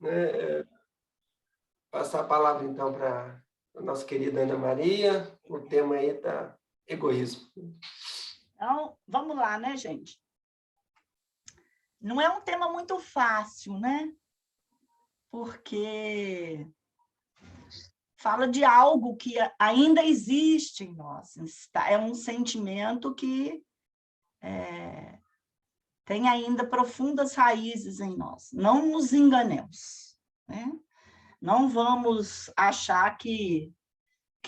né? Passar a palavra, então, para a nossa querida Ana Maria. O tema aí está egoísmo. Então, vamos lá, né, gente? Não é um tema muito fácil, né? Porque fala de algo que ainda existe em nós. É um sentimento que tem ainda profundas raízes em nós. Não nos enganemos, né? Não vamos achar que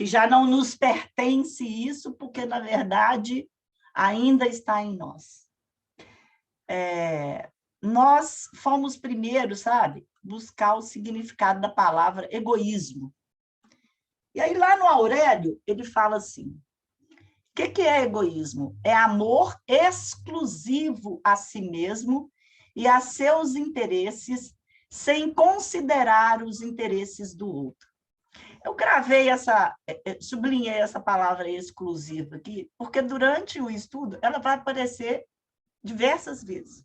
já não nos pertence isso, porque, na verdade, ainda está em nós. Nós fomos primeiro, sabe, buscar o significado da palavra egoísmo. E aí, lá no Aurélio, ele fala assim, o que é egoísmo? É amor exclusivo a si mesmo e a seus interesses, sem considerar os interesses do outro. Eu gravei sublinhei essa palavra exclusiva aqui, porque durante o estudo ela vai aparecer diversas vezes.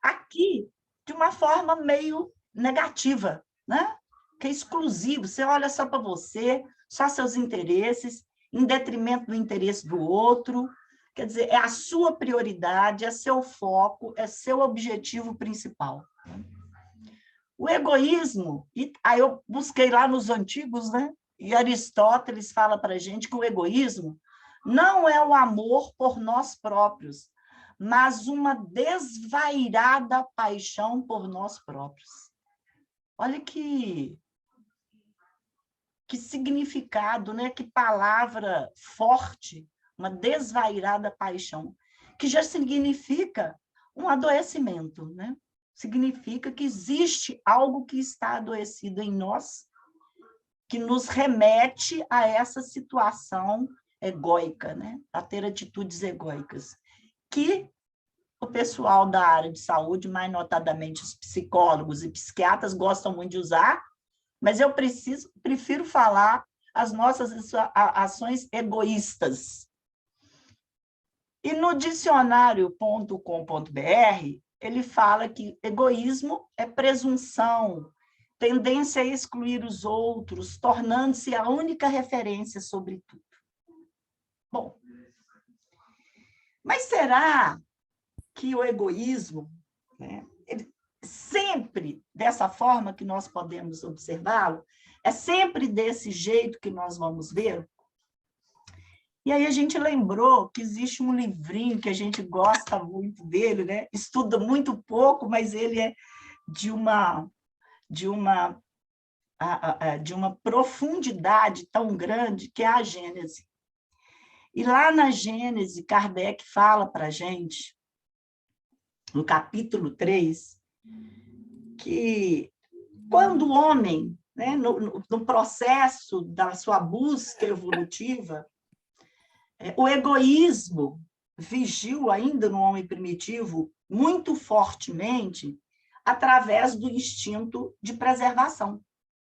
Aqui, de uma forma meio negativa, né? Que é exclusivo, você olha só para você, só seus interesses, em detrimento do interesse do outro. Quer dizer, é a sua prioridade, é seu foco, é seu objetivo principal. O egoísmo, e aí eu busquei lá nos antigos, né? E Aristóteles fala para a gente que o egoísmo não é o amor por nós próprios, mas uma desvairada paixão por nós próprios. Olha que significado, né? Que palavra forte, uma desvairada paixão, que já significa um adoecimento, né? Significa que existe algo que está adoecido em nós, que nos remete a essa situação egóica, né? A ter atitudes egóicas, que o pessoal da área de saúde, mais notadamente os psicólogos e psiquiatras, gostam muito de usar, mas eu prefiro falar as nossas ações egoístas. E no dicionário.com.br, ele fala que egoísmo é presunção, tendência a excluir os outros, tornando-se a única referência sobre tudo. Bom, mas será que o egoísmo, né, sempre dessa forma que nós podemos observá-lo, é sempre desse jeito que nós vamos ver? E aí a gente lembrou que existe um livrinho que a gente gosta muito dele, né? Estuda muito pouco, mas ele é de uma profundidade tão grande, que é a Gênese. E lá na Gênese, Kardec fala para a gente, no capítulo 3, que quando o homem, né, no processo da sua busca evolutiva, o egoísmo vigiu ainda no homem primitivo muito fortemente através do instinto de preservação,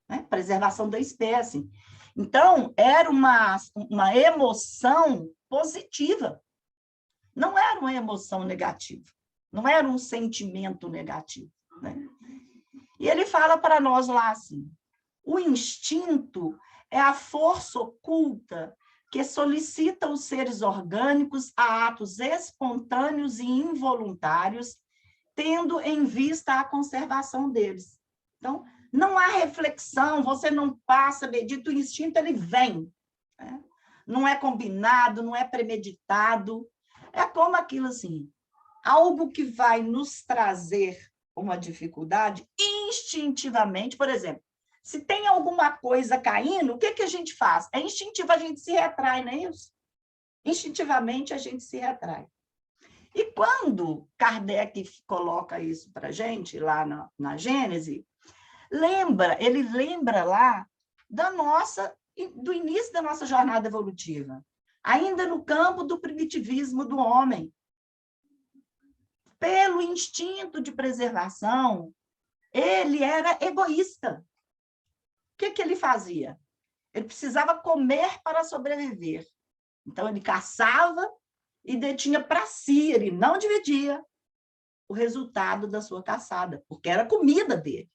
né? Preservação da espécie. Então, era uma emoção positiva, não era uma emoção negativa, não era um sentimento negativo, né? E ele fala para nós lá assim, o instinto é a força oculta que solicita os seres orgânicos a atos espontâneos e involuntários, tendo em vista a conservação deles. Então, não há reflexão, você não passa, medita, o instinto ele vem, né? Não é combinado, não é premeditado, é como aquilo assim, algo que vai nos trazer uma dificuldade instintivamente, por exemplo, se tem alguma coisa caindo, o que a gente faz? É instintivo, a gente se retrai, não é isso? Instintivamente, a gente se retrai. E quando Kardec coloca isso para a gente, lá na Gênese, ele lembra lá do início da nossa jornada evolutiva, ainda no campo do primitivismo do homem. Pelo instinto de preservação, ele era egoísta. O que ele fazia? Ele precisava comer para sobreviver. Então, ele caçava e detinha para si, ele não dividia o resultado da sua caçada, porque era comida dele.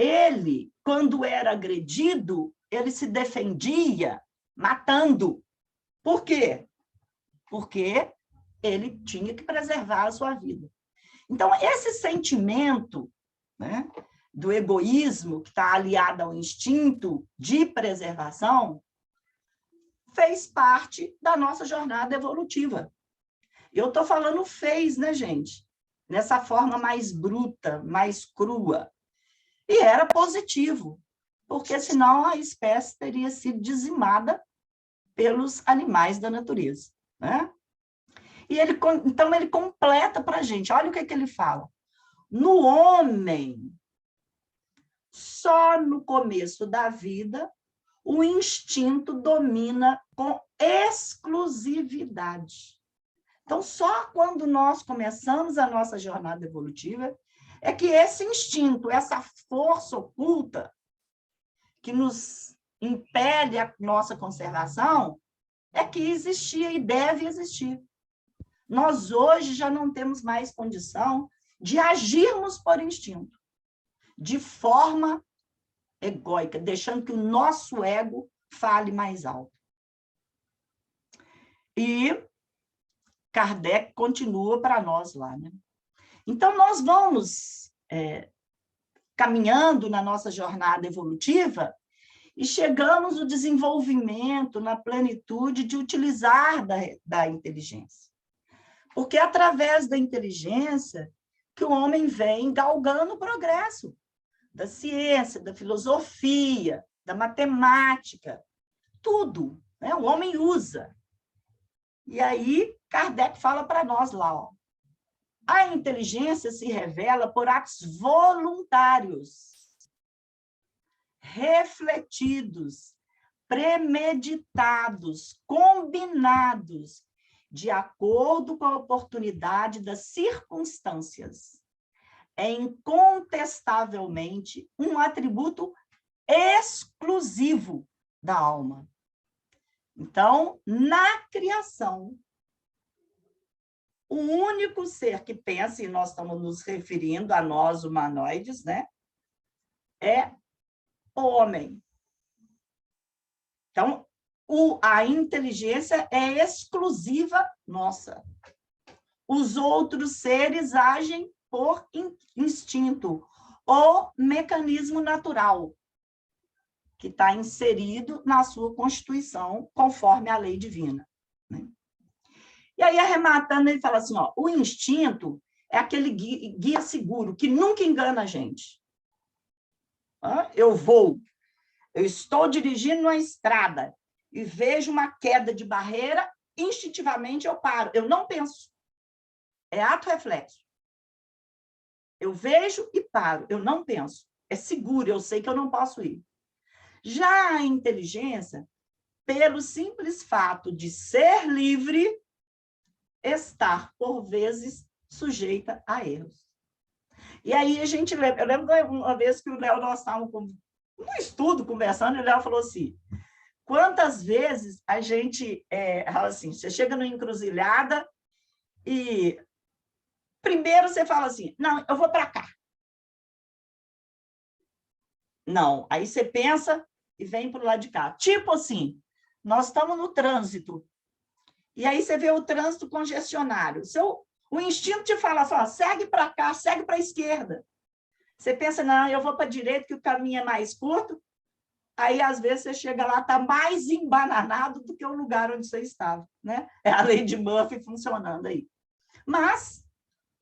ele, quando era agredido, ele se defendia matando. Por quê? Porque ele tinha que preservar a sua vida. Então, esse sentimento, né, do egoísmo, que está aliado ao instinto de preservação, fez parte da nossa jornada evolutiva. Eu estou falando fez, né, gente? Nessa forma mais bruta, mais crua. E era positivo, porque senão a espécie teria sido dizimada pelos animais da natureza, né? E então ele completa para a gente, olha o que ele fala. No homem, só no começo da vida, o instinto domina com exclusividade. Então, só quando nós começamos a nossa jornada evolutiva é que esse instinto, essa força oculta que nos impele a nossa conservação, é que existia e deve existir. Nós hoje já não temos mais condição de agirmos por instinto, de forma egóica, deixando que o nosso ego fale mais alto. E Kardec continua para nós lá, né? Então, nós vamos caminhando na nossa jornada evolutiva e chegamos no desenvolvimento, na plenitude de utilizar da inteligência. Porque é através da inteligência que o homem vem galgando o progresso da ciência, da filosofia, da matemática, tudo, né? O homem usa. E aí, Kardec fala para nós lá, ó, a inteligência se revela por atos voluntários, refletidos, premeditados, combinados, de acordo com a oportunidade das circunstâncias. É incontestavelmente um atributo exclusivo da alma. Então, na criação, o único ser que pensa, e nós estamos nos referindo a nós humanoides, né, é o homem. Então, a inteligência é exclusiva nossa. Os outros seres agem por instinto ou mecanismo natural, que está inserido na sua Constituição, conforme a lei divina, né? E aí, arrematando, ele fala assim, ó, o instinto é aquele guia seguro, que nunca engana a gente. Eu estou dirigindo uma estrada e vejo uma queda de barreira, instintivamente eu paro, eu não penso. É ato reflexo. Eu vejo e paro, eu não penso. É seguro, eu sei que eu não posso ir. Já a inteligência, pelo simples fato de ser livre, estar, por vezes, sujeita a erros. E aí a gente lembra, eu lembro uma vez que o Léo, nós estávamos no estudo conversando, e o Léo falou assim, quantas vezes a gente, assim, você chega numa encruzilhada e primeiro você fala assim, não, eu vou para cá. Não, aí você pensa e vem para o lado de cá. Tipo assim, nós estamos no trânsito, e aí você vê o trânsito congestionário. O instinto te fala assim, ó, segue para cá, segue para a esquerda. Você pensa, não, eu vou para a direita, que o caminho é mais curto. Aí, às vezes, você chega lá, está mais embananado do que o lugar onde você estava, né? É a lei de Murphy funcionando aí. Mas,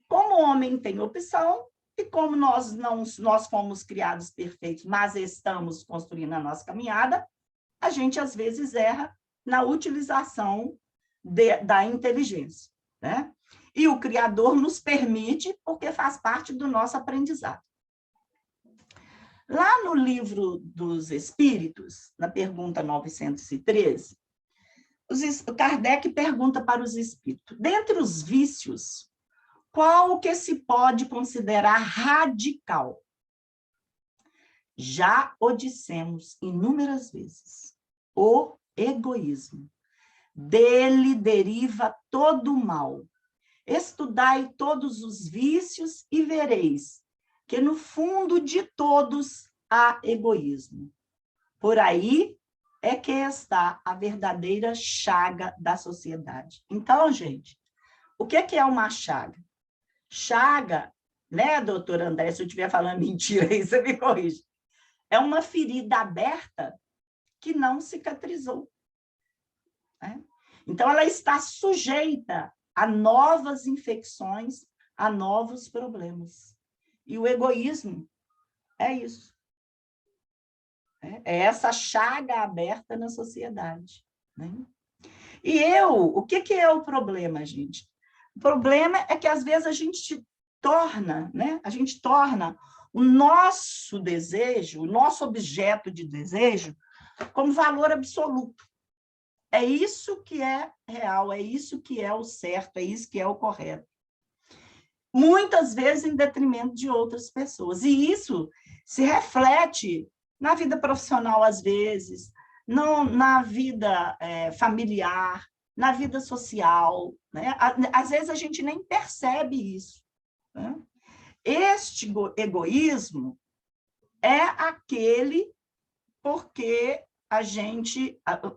como o homem tem opção, e como nós fomos criados perfeitos, mas estamos construindo a nossa caminhada, a gente, às vezes, erra na utilização da inteligência, né? E o Criador nos permite, porque faz parte do nosso aprendizado. Lá no Livro dos Espíritos, na pergunta 913, Kardec pergunta para os espíritos, dentre os vícios, qual que se pode considerar radical? Já o dissemos inúmeras vezes, o egoísmo. Dele deriva todo o mal. Estudai todos os vícios e vereis que no fundo de todos há egoísmo. Por aí é que está a verdadeira chaga da sociedade. Então, gente, o que é uma chaga? Chaga, né, doutor André, se eu estiver falando mentira aí, você me corrige. É uma ferida aberta que não cicatrizou. Né? Então, ela está sujeita a novas infecções, a novos problemas. E o egoísmo é isso. É essa chaga aberta na sociedade. Né? E o que é o problema, gente? O problema é que, às vezes, a gente torna o nosso desejo, o nosso objeto de desejo, como valor absoluto. É isso que é real, é isso que é o certo, é isso que é o correto. Muitas vezes em detrimento de outras pessoas. E isso se reflete na vida profissional, às vezes, na vida familiar, na vida social. Né? Às vezes a gente nem percebe isso. Né? Este egoísmo é aquele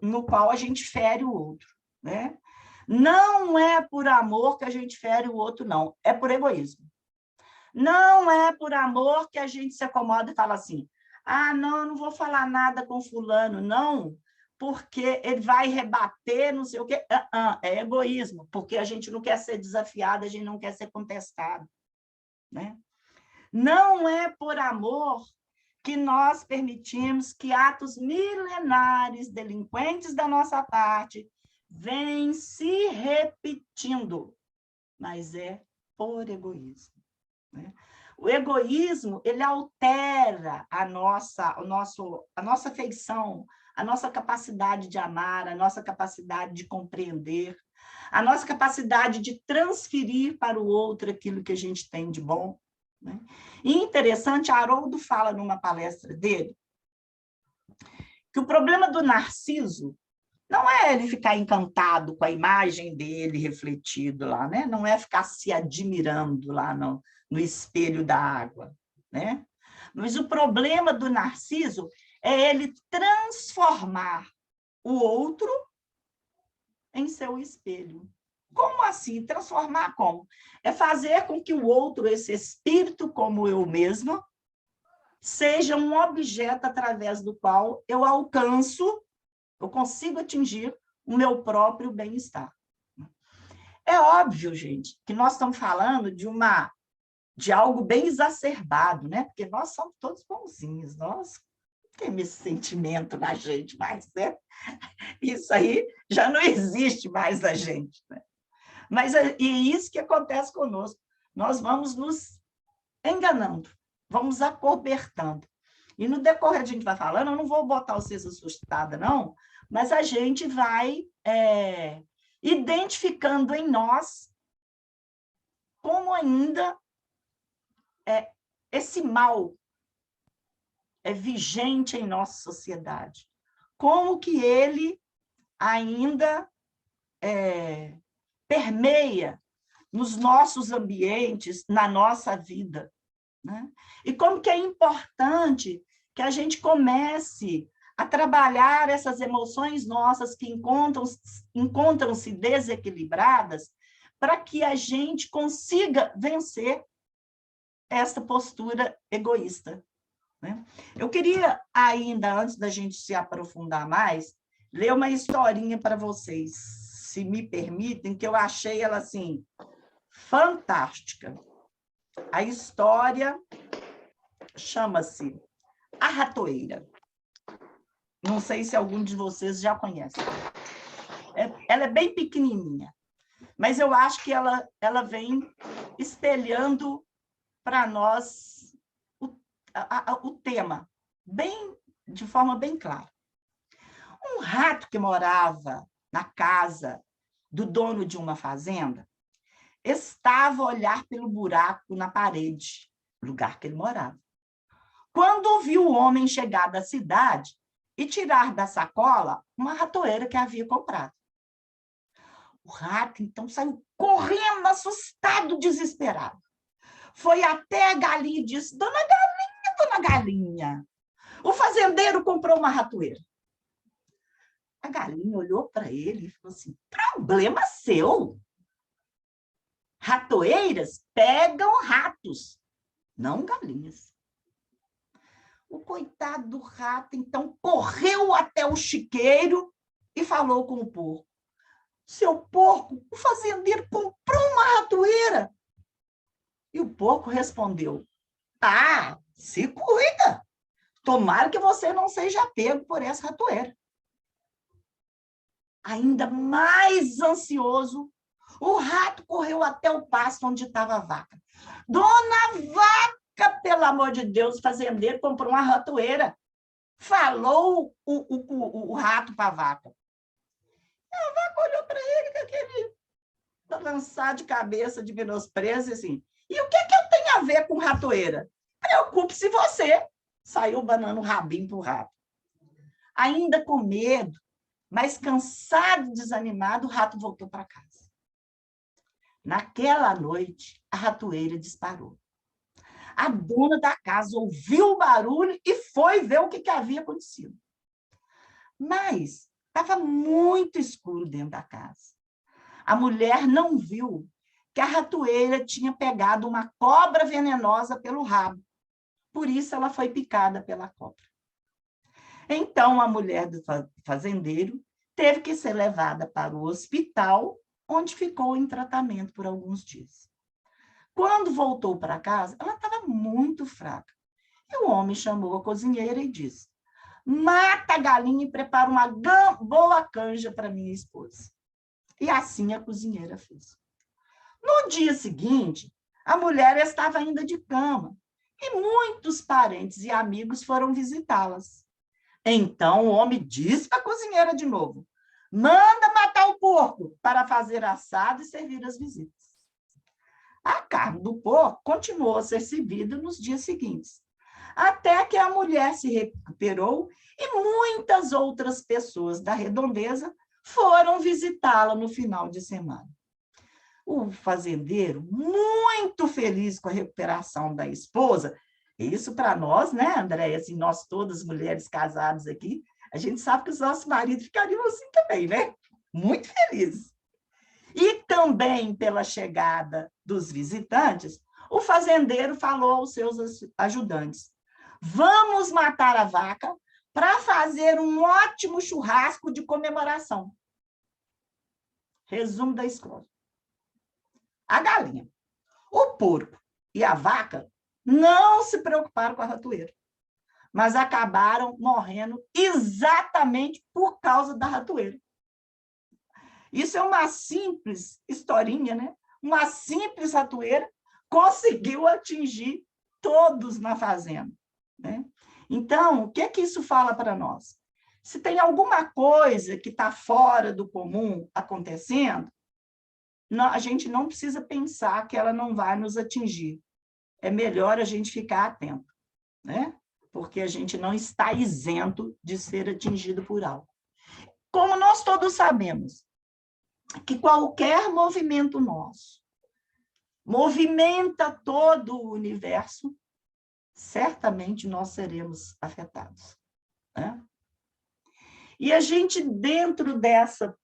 no qual a gente fere o outro. Né? Não é por amor que a gente fere o outro, não. É por egoísmo. Não é por amor que a gente se acomoda e fala assim, não, eu não vou falar nada com fulano, não, porque ele vai rebater, não sei o quê. É egoísmo, porque a gente não quer ser desafiado, a gente não quer ser contestado. Né? Não é por amor que nós permitimos que atos milenares, delinquentes da nossa parte, vêm se repetindo, mas é por egoísmo. Né? O egoísmo, ele altera a nossa afeição, a nossa capacidade de amar, a nossa capacidade de compreender, a nossa capacidade de transferir para o outro aquilo que a gente tem de bom. Né? E interessante, Haroldo fala numa palestra dele que o problema do Narciso não é ele ficar encantado com a imagem dele refletido lá, né? Não é ficar se admirando lá no espelho da água. Né? Mas o problema do Narciso é ele transformar o outro em seu espelho. Como assim? Transformar como? É fazer com que o outro, esse espírito como eu mesma, seja um objeto através do qual eu consigo atingir o meu próprio bem-estar. É óbvio, gente, que nós estamos falando de algo bem exacerbado, né? Porque nós somos todos bonzinhos, nós temos esse sentimento na gente, mas né? Isso aí já não existe mais na gente. Né? Mas é isso que acontece conosco. Nós vamos nos enganando, vamos acobertando. E no decorrer a gente vai falando, eu não vou botar vocês assustadas, não, mas a gente vai identificando em nós como ainda esse mal é vigente em nossa sociedade. Como que ele ainda permeia nos nossos ambientes, na nossa vida. Né? E como que é importante que a gente comece a trabalhar essas emoções nossas que encontram-se desequilibradas para que a gente consiga vencer essa postura egoísta. Né? Eu queria ainda, antes da gente se aprofundar mais, ler uma historinha para vocês, se me permitem, que eu achei ela assim fantástica. A história chama-se A Ratoeira. Não sei se algum de vocês já conhece. Ela é bem pequenininha, mas eu acho que ela vem espelhando para nós o tema, de forma bem clara. Um rato que morava na casa do dono de uma fazenda estava a olhar pelo buraco na parede, lugar que ele morava. Quando viu o homem chegar da cidade e tirar da sacola uma ratoeira que havia comprado. O rato, então, saiu correndo, assustado, desesperado. Foi até a galinha e disse, Dona Galinha, fazendeiro comprou uma ratoeira. A galinha olhou para ele e falou assim, problema seu. Ratoeiras pegam ratos, não galinhas. O coitado do rato, então, correu até o chiqueiro e falou com o porco. Seu porco, o fazendeiro comprou uma ratoeira. E o porco respondeu, ah, se cuida. Tomara que você não seja pego por essa ratoeira. Ainda mais ansioso, o rato correu até o pasto onde estava a vaca. Dona Vaca, pelo amor de Deus, o fazendeiro comprou uma ratoeira. Falou o rato para a vaca. A vaca olhou para ele com aquele balançar de cabeça de menosprezo, assim, e o que eu tenho a ver com ratoeira? Preocupe-se você. Saiu banando o rabinho para o rato. Ainda com medo, mas cansado e desanimado, o rato voltou para casa. Naquela noite, a ratoeira disparou. A dona da casa ouviu o barulho e foi ver o que havia acontecido. Mas estava muito escuro dentro da casa. A mulher não viu que a ratoeira tinha pegado uma cobra venenosa pelo rabo. Por isso, ela foi picada pela cobra. Então, a mulher do fazendeiro teve que ser levada para o hospital, onde ficou em tratamento por alguns dias. Quando voltou para casa, ela estava muito fraca. E o homem chamou a cozinheira e disse, mata a galinha e prepara uma boa canja para minha esposa. E assim a cozinheira fez. No dia seguinte, a mulher estava ainda de cama e muitos parentes e amigos foram visitá-las. Então o homem disse para a cozinheira de novo, manda matar o porco para fazer assado e servir as visitas. A carne do porco continuou a ser servida nos dias seguintes, até que a mulher se recuperou e muitas outras pessoas da redondeza foram visitá-la no final de semana. O fazendeiro, muito feliz com a recuperação da esposa, isso para nós, né, Andréia, assim, nós todas mulheres casadas aqui, a gente sabe que os nossos maridos ficariam assim também, né? Muito felizes. E também pela chegada dos visitantes, o fazendeiro falou aos seus ajudantes, vamos matar a vaca para fazer um ótimo churrasco de comemoração. Resumo da história. A galinha, o porco e a vaca não se preocuparam com a ratoeira, mas acabaram morrendo exatamente por causa da ratoeira. Isso é uma simples historinha, né? Uma simples ratoeira conseguiu atingir todos na fazenda, né? Então, o que é que isso fala para nós? Se tem alguma coisa que está fora do comum acontecendo, a gente não precisa pensar que ela não vai nos atingir. É melhor a gente ficar atento, né? Porque a gente não está isento de ser atingido por algo. Como nós todos sabemos que qualquer movimento nosso movimenta todo o universo, certamente nós seremos afetados, né? E a gente, dentro dessa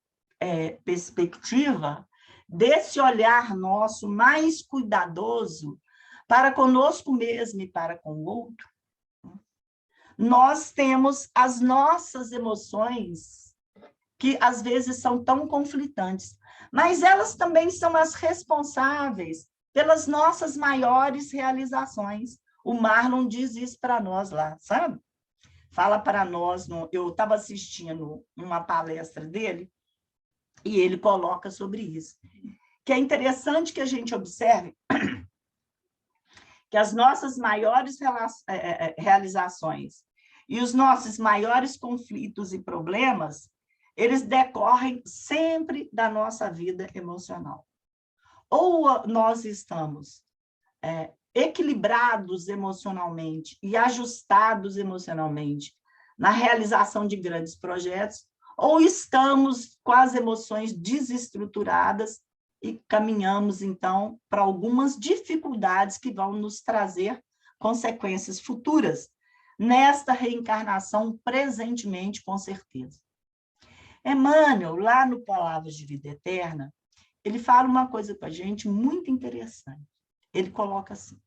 perspectiva, desse olhar nosso mais cuidadoso para conosco mesmo e para com o outro, nós temos as nossas emoções, que às vezes são tão conflitantes, mas elas também são as responsáveis pelas nossas maiores realizações. O Marlon diz isso para nós lá, sabe? Fala para nós, eu estava assistindo uma palestra dele, e ele coloca sobre isso. Que é interessante que a gente observe que as nossas maiores realizações e os nossos maiores conflitos e problemas, eles decorrem sempre da nossa vida emocional. Ou nós estamos equilibrados emocionalmente e ajustados emocionalmente na realização de grandes projetos, ou estamos com as emoções desestruturadas e caminhamos, então, para algumas dificuldades que vão nos trazer consequências futuras. nesta reencarnação presentemente, com certeza. Emmanuel, lá no Palavras de Vida Eterna, ele fala uma coisa para a gente muito interessante. Ele coloca assim: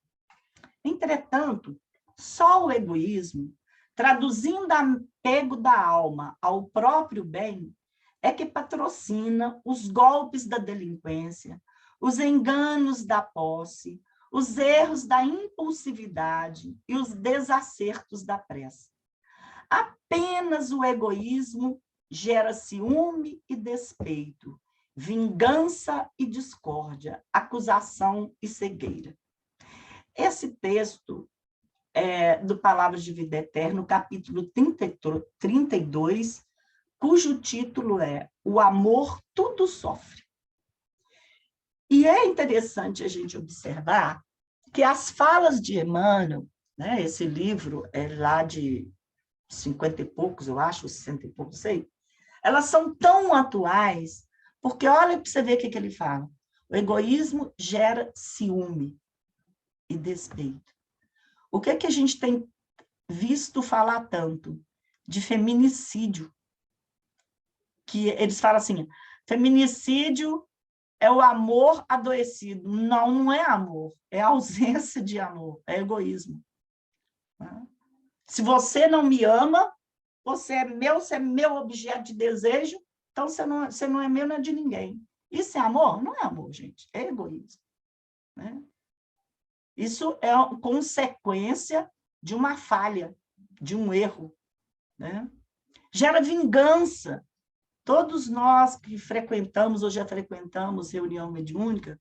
entretanto, só o egoísmo, traduzindo apego da alma ao próprio bem, é que patrocina os golpes da delinquência, os enganos da posse, os erros da impulsividade e os desacertos da pressa. Apenas o egoísmo gera ciúme e despeito, vingança e discórdia, acusação e cegueira. Esse texto do Palavras de Vida Eterna, capítulo 32, cujo título é O Amor Tudo Sofre. E é interessante a gente observar que as falas de Emmanuel, né, esse livro é lá de 50 e poucos, eu acho, 60 e poucos, sei, elas são tão atuais, porque olha para você ver o que ele fala. O egoísmo gera ciúme e despeito. O que a gente tem visto falar tanto? De feminicídio. Que eles falam assim, feminicídio é o amor adoecido. Não, não é amor, é ausência de amor, é egoísmo. Se você não me ama, você é meu objeto de desejo, então você não é meu, não é de ninguém. Isso é amor? Não é amor, gente, é egoísmo. Né? Isso é consequência de uma falha, de um erro. Né? Gera vingança. Todos nós que frequentamos ou já frequentamos reunião mediúnica,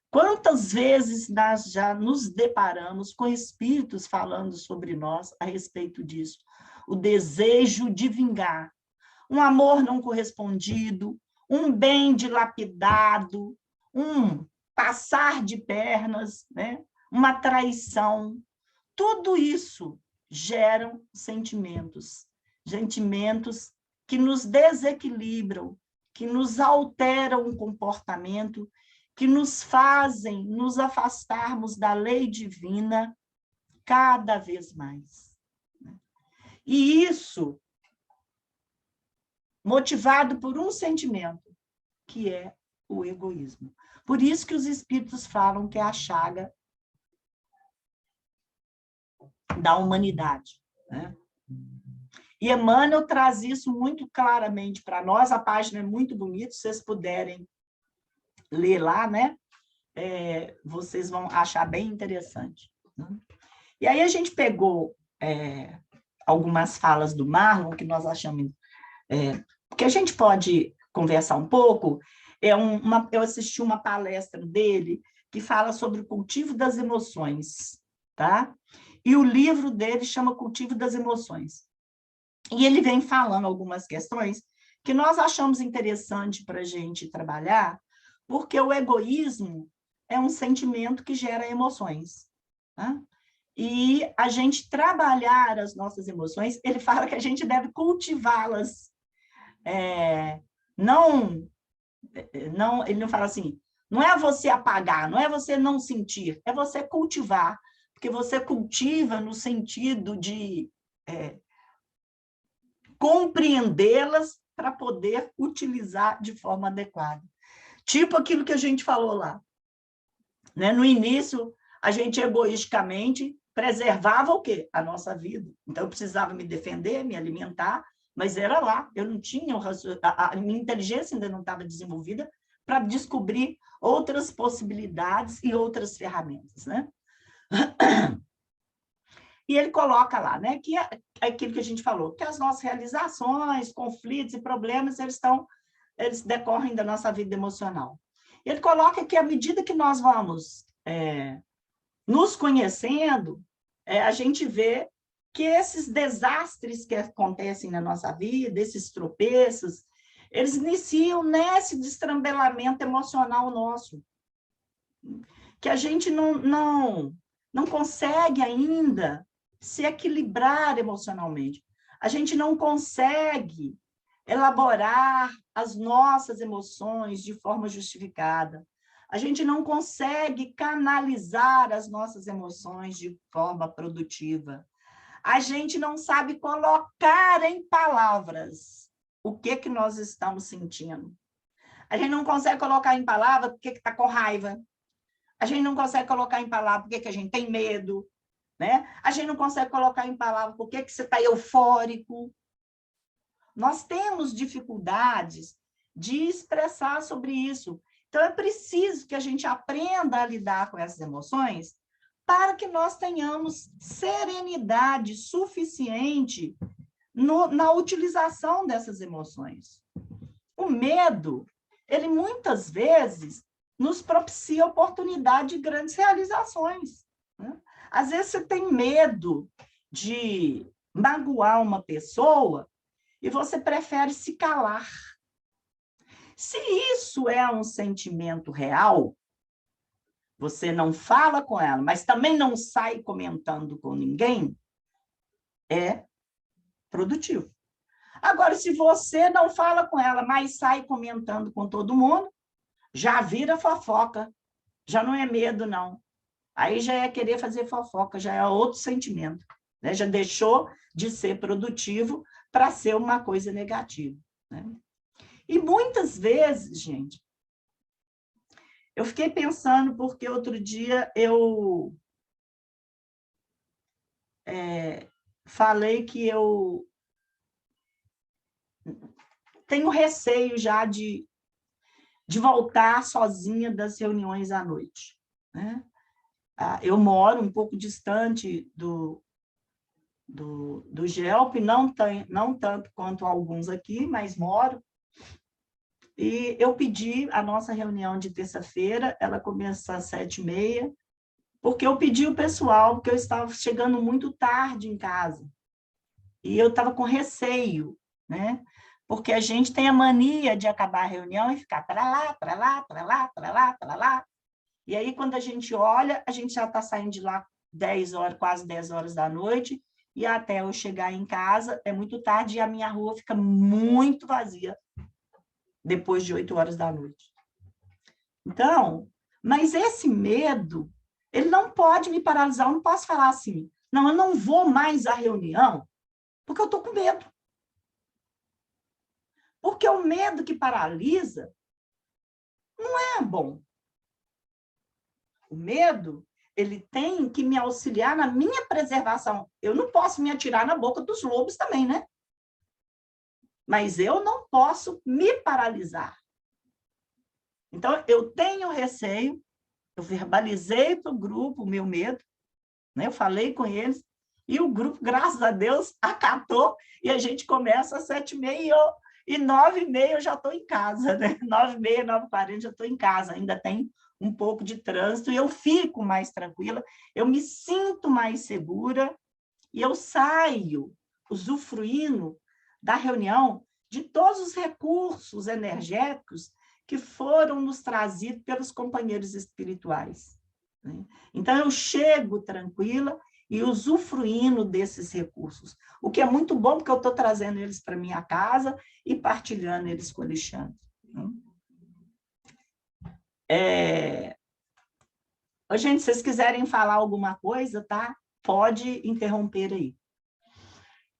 quantas vezes nós já nos deparamos com espíritos falando sobre nós a respeito disso? O desejo de vingar, um amor não correspondido, um bem dilapidado, um passar de pernas, né? Uma traição. Tudo isso geram sentimentos que nos desequilibram, que nos alteram o comportamento, que nos fazem nos afastarmos da lei divina cada vez mais. E isso motivado por um sentimento, que é o egoísmo. Por isso que os espíritos falam que é a chaga da humanidade. Né? E Emmanuel traz isso muito claramente para nós, a página é muito bonita, se vocês puderem ler lá, né? Vocês vão achar bem interessante. Né? E aí a gente pegou algumas falas do Marlon, que nós achamos que a gente pode conversar um pouco. Eu assisti uma palestra dele que fala sobre o cultivo das emoções, tá? E o livro dele chama Cultivo das Emoções. E ele vem falando algumas questões que nós achamos interessante para a gente trabalhar, porque o egoísmo é um sentimento que gera emoções. Tá? E a gente trabalhar as nossas emoções, ele fala que a gente deve cultivá-las. Ele não fala assim, não é você apagar, não é você não sentir, é você cultivar, porque você cultiva no sentido de compreendê-las para poder utilizar de forma adequada. Tipo aquilo que a gente falou lá. Né? No início, a gente egoisticamente preservava o quê? A nossa vida. Então, eu precisava me defender, me alimentar, mas era lá. Eu não tinha... A minha inteligência ainda não estava desenvolvida para descobrir outras possibilidades e outras ferramentas. Né? E ele coloca lá, né, que é aquilo que a gente falou, que as nossas realizações, conflitos e problemas, eles decorrem da nossa vida emocional. Ele coloca que à medida que nós vamos nos conhecendo, a gente vê que esses desastres que acontecem na nossa vida, esses tropeços, eles iniciam nesse destrambelamento emocional nosso, que a gente não consegue ainda se equilibrar emocionalmente. A gente não consegue elaborar as nossas emoções de forma justificada. A gente não consegue canalizar as nossas emoções de forma produtiva. A gente não sabe colocar em palavras o que nós estamos sentindo. A gente não consegue colocar em palavras porque está com raiva. A gente não consegue colocar em palavras porque a gente tem medo. Né? A gente não consegue colocar em palavras porque você está eufórico. Nós temos dificuldades de expressar sobre isso. Então, é preciso que a gente aprenda a lidar com essas emoções para que nós tenhamos serenidade suficiente na utilização dessas emoções. O medo, ele muitas vezes nos propicia a oportunidade de grandes realizações. Né? Às vezes você tem medo de magoar uma pessoa e você prefere se calar. Se isso é um sentimento real, você não fala com ela, mas também não sai comentando com ninguém, é produtivo. Agora, se você não fala com ela, mas sai comentando com todo mundo, já vira fofoca, já não é medo, não. Aí já é querer fazer fofoca, já é outro sentimento, né? Já deixou de ser produtivo para ser uma coisa negativa, né? E muitas vezes, gente, eu fiquei pensando, porque outro dia eu falei que eu tenho receio já de voltar sozinha das reuniões à noite, né? Eu moro um pouco distante do GELP, não tanto quanto alguns aqui, mas moro. E eu pedi a nossa reunião de terça-feira, ela começa às 7h30, porque eu pedi o pessoal, porque eu estava chegando muito tarde em casa. E eu estava com receio, né? Porque a gente tem a mania de acabar a reunião e ficar para lá, para lá, para lá, para lá, para lá. E aí, quando a gente olha, a gente já está saindo de lá 10 horas, quase 10 horas da noite, e até eu chegar em casa é muito tarde e a minha rua fica muito vazia depois de 8 horas da noite. Então, mas esse medo, ele não pode me paralisar, eu não posso falar assim, não, eu não vou mais à reunião, porque eu estou com medo. Porque o medo que paralisa não é bom. O medo, ele tem que me auxiliar na minha preservação. Eu não posso me atirar na boca dos lobos também, né? Mas eu não posso me paralisar. Então, eu tenho receio, eu verbalizei para o grupo o meu medo, né? Eu falei com eles, e o grupo, graças a Deus, acatou, e a gente começa às 7h30 e 9h30 eu já estou em casa, né? 9h30, 9h40 já estou em casa, ainda tem um pouco de trânsito, e eu fico mais tranquila, eu me sinto mais segura, e eu saio usufruindo da reunião de todos os recursos energéticos que foram nos trazidos pelos companheiros espirituais, né? Então, eu chego tranquila e usufruindo desses recursos, o que é muito bom, porque eu estou trazendo eles para minha casa e partilhando eles com o Alexandre, né? Gente, se vocês quiserem falar alguma coisa, tá? Pode interromper aí.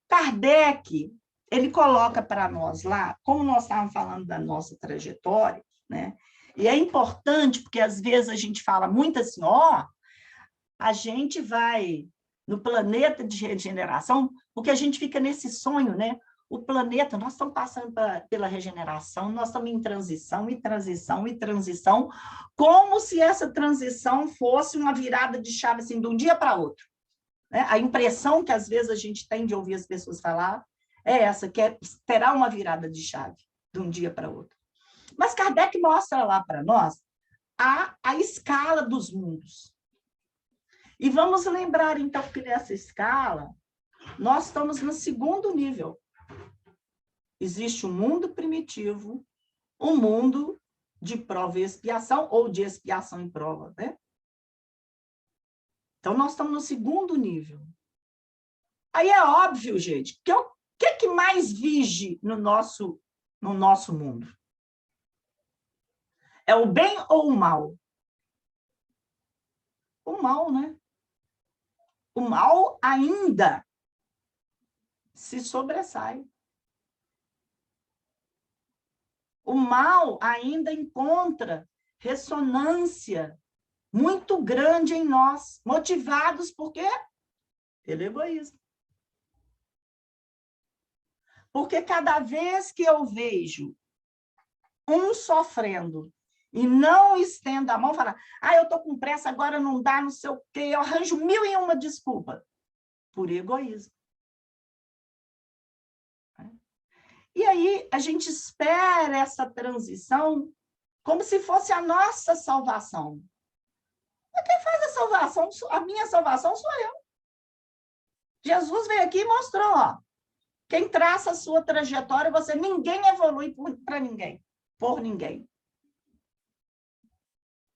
Kardec, ele coloca para nós lá, como nós estávamos falando da nossa trajetória, né? E é importante, porque às vezes a gente fala muito assim, a gente vai no planeta de regeneração, porque a gente fica nesse sonho, né? O planeta, nós estamos passando pela regeneração, nós estamos em transição, e transição, e transição, como se essa transição fosse uma virada de chave, assim, de um dia para outro, né? A impressão que, às vezes, a gente tem de ouvir as pessoas falar é essa, que é esperar uma virada de chave, de um dia para outro. Mas Kardec mostra lá para nós a escala dos mundos. E vamos lembrar, então, que nessa escala, nós estamos no segundo nível. Existe um mundo primitivo, um mundo de prova e expiação, ou de expiação e prova, né? Então, nós estamos no segundo nível. Aí é óbvio, gente, que o que mais vige no nosso mundo? É o bem ou o mal? O mal, né? O mal ainda se sobressai. O mal ainda encontra ressonância muito grande em nós, motivados por quê? Pelo egoísmo. Porque cada vez que eu vejo um sofrendo e não estendo a mão, fala, eu estou com pressa, agora não dá, não sei o quê, eu arranjo 1001 desculpa. Por egoísmo. E aí a gente espera essa transição como se fosse a nossa salvação. Mas quem faz a salvação, a minha salvação sou eu. Jesus veio aqui e mostrou, ó, quem traça a sua trajetória, ninguém evolui para ninguém, por ninguém.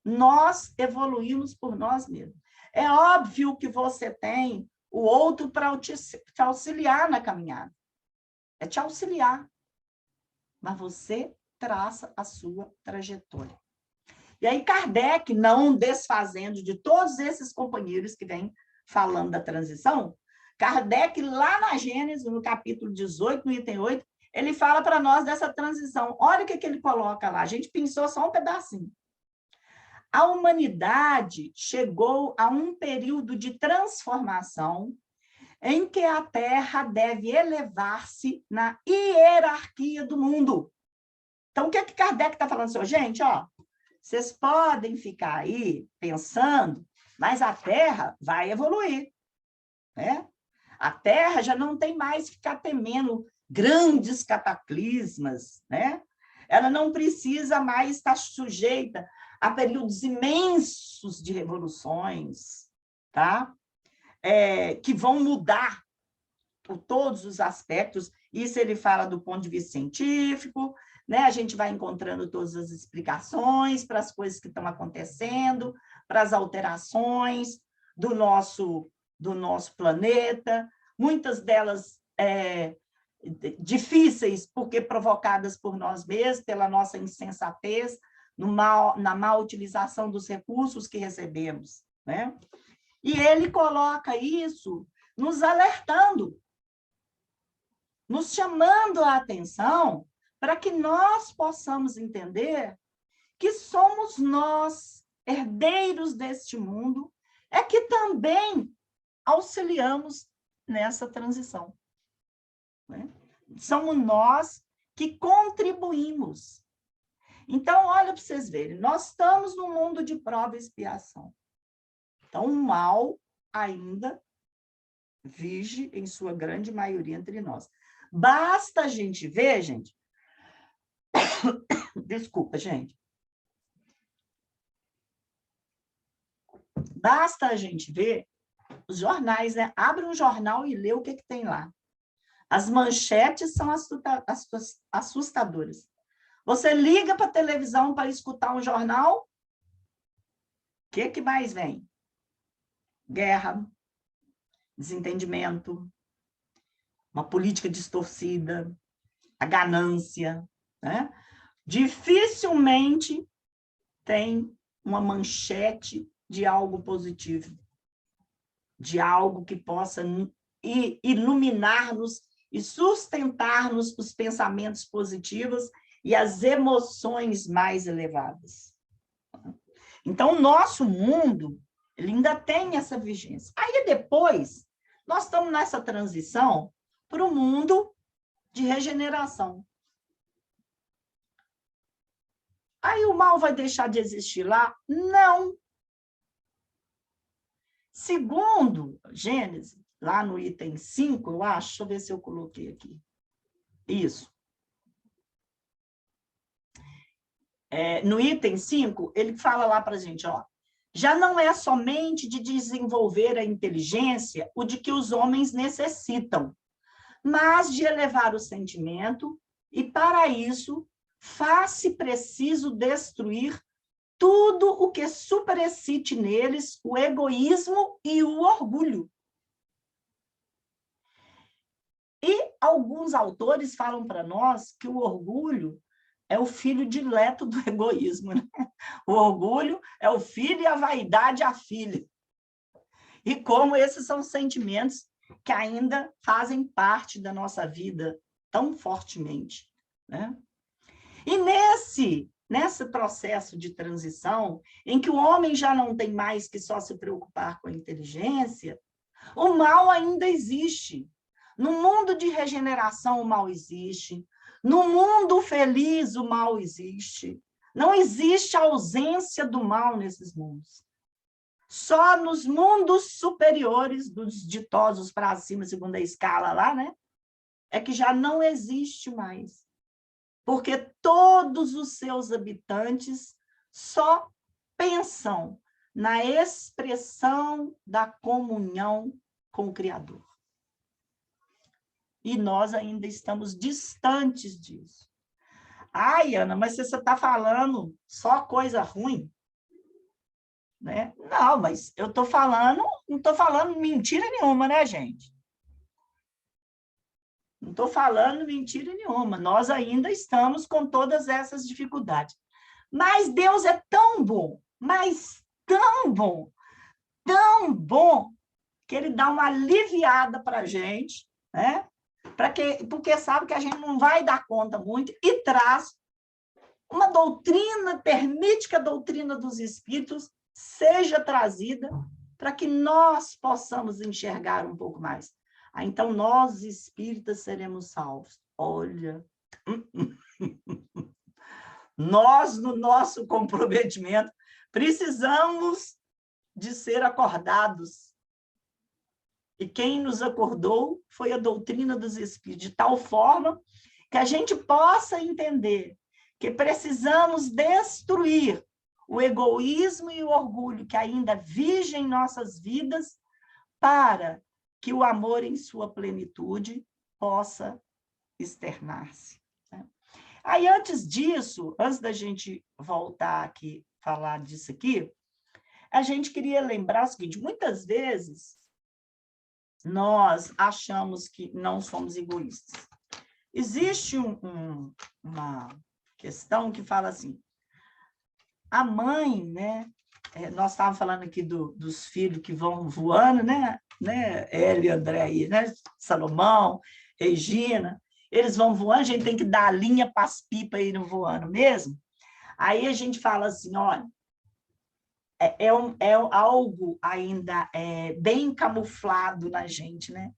Nós evoluímos por nós mesmos. É óbvio que você tem o outro para te auxiliar na caminhada. É te auxiliar. Mas você traça a sua trajetória. E aí Kardec, não desfazendo de todos esses companheiros que vêm falando da transição, Kardec, lá na Gênesis, no capítulo 18, no item 8, ele fala para nós dessa transição. Olha o que ele coloca lá. A gente pensou só um pedacinho. A humanidade chegou a um período de transformação em que a Terra deve elevar-se na hierarquia do mundo. Então, o que Kardec está falando assim? Gente, ó, vocês podem ficar aí pensando, mas a Terra vai evoluir, né? A Terra já não tem mais que ficar temendo grandes cataclismas, né? Ela não precisa mais estar sujeita a períodos imensos de revoluções, tá? Que vão mudar todos os aspectos. Isso ele fala do ponto de vista científico, né? A gente vai encontrando todas as explicações para as coisas que estão acontecendo, para as alterações do nosso planeta, muitas delas difíceis, porque provocadas por nós mesmos, pela nossa insensatez, na má utilização dos recursos que recebemos, né? E ele coloca isso nos alertando, nos chamando a atenção para que nós possamos entender que somos nós, herdeiros deste mundo, que também auxiliamos nessa transição, né? Somos nós que contribuímos. Então, olha para vocês verem, nós estamos num mundo de prova e expiação. Então, o mal ainda vige em sua grande maioria entre nós. Basta a gente ver, gente... Desculpa, gente. Basta a gente ver os jornais, né? Abre um jornal e lê o que tem lá. As manchetes são assustadoras. Você liga para a televisão para escutar um jornal, o que mais vem? Guerra, desentendimento, uma política distorcida, a ganância, né? Dificilmente tem uma manchete de algo positivo, de algo que possa iluminar-nos e sustentar-nos os pensamentos positivos e as emoções mais elevadas. Então, o nosso mundo, ele ainda tem essa vigência. Aí, depois, nós estamos nessa transição para o mundo de regeneração. Aí, o mal vai deixar de existir lá? Não. Segundo Gênesis, lá no item 5, eu acho, deixa eu ver se eu coloquei aqui. Isso. No item 5, ele fala lá para a gente, ó, já não é somente de desenvolver a inteligência o de que os homens necessitam, mas de elevar o sentimento, e para isso faz-se preciso destruir tudo o que superexcite neles o egoísmo e o orgulho. E alguns autores falam para nós que o orgulho é o filho dileto do egoísmo, né? O orgulho é o filho e a vaidade a filha. E como esses são sentimentos que ainda fazem parte da nossa vida tão fortemente, né? E nesse processo de transição, em que o homem já não tem mais que só se preocupar com a inteligência, o mal ainda existe. No mundo de regeneração, o mal existe. No mundo feliz, o mal existe. Não existe ausência do mal nesses mundos. Só nos mundos superiores, dos ditosos para cima, segundo a escala lá, né? É que já não existe mais. Porque todos os seus habitantes só pensam na expressão da comunhão com o Criador. E nós ainda estamos distantes disso. Ai, Ana, mas você está falando só coisa ruim, né? Não, mas eu estou falando, não estou falando mentira nenhuma, né, gente? Não estou falando mentira nenhuma. Nós ainda estamos com todas essas dificuldades. Mas Deus é tão bom, mas tão bom, que ele dá uma aliviada para a gente, né? Porque sabe que a gente não vai dar conta muito, e traz uma doutrina, permite que a doutrina dos Espíritos seja trazida para que nós possamos enxergar um pouco mais. Então, nós, espíritas, seremos salvos. Olha, nós, no nosso comprometimento, precisamos de ser acordados. E quem nos acordou foi a doutrina dos Espíritos, de tal forma que a gente possa entender que precisamos destruir o egoísmo e o orgulho que ainda vigem em nossas vidas para que o amor em sua plenitude possa externar-se. Aí, antes disso, antes da gente voltar aqui, falar disso aqui, a gente queria lembrar o seguinte: muitas vezes nós achamos que não somos egoístas. Existe uma questão que fala assim, a mãe, né? Nós estávamos falando aqui dos filhos que vão voando, né? Ele, André, aí, né? Salomão, Regina, eles vão voando, a gente tem que dar a linha para as pipas irem voando mesmo. Aí a gente fala assim, olha, é algo ainda bem camuflado na gente, né?